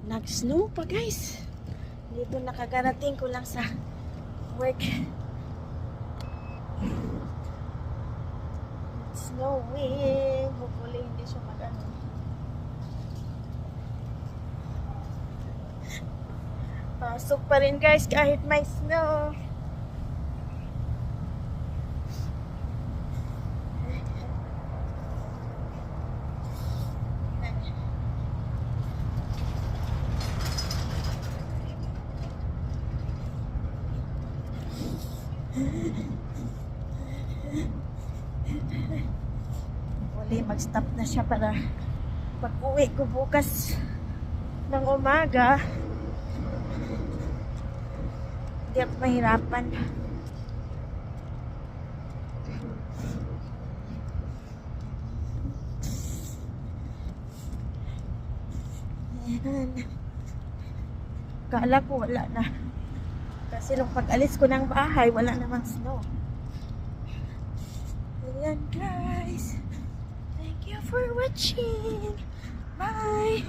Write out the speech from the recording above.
Nag-snow pa guys. Dito nakagarating ko lang sa work. It's snowing. Hopefully hindi siya mag-ano. Pasok pa rin guys kahit may snow. Uli, mag-stop na siya para pag-uwi ko bukas ng umaga hindi ako mahirapan. Ayan. Kala ko wala na. Kasi nung pag-alis ko ng bahay, wala namang snow. Ayan guys. Thank you for watching. Bye.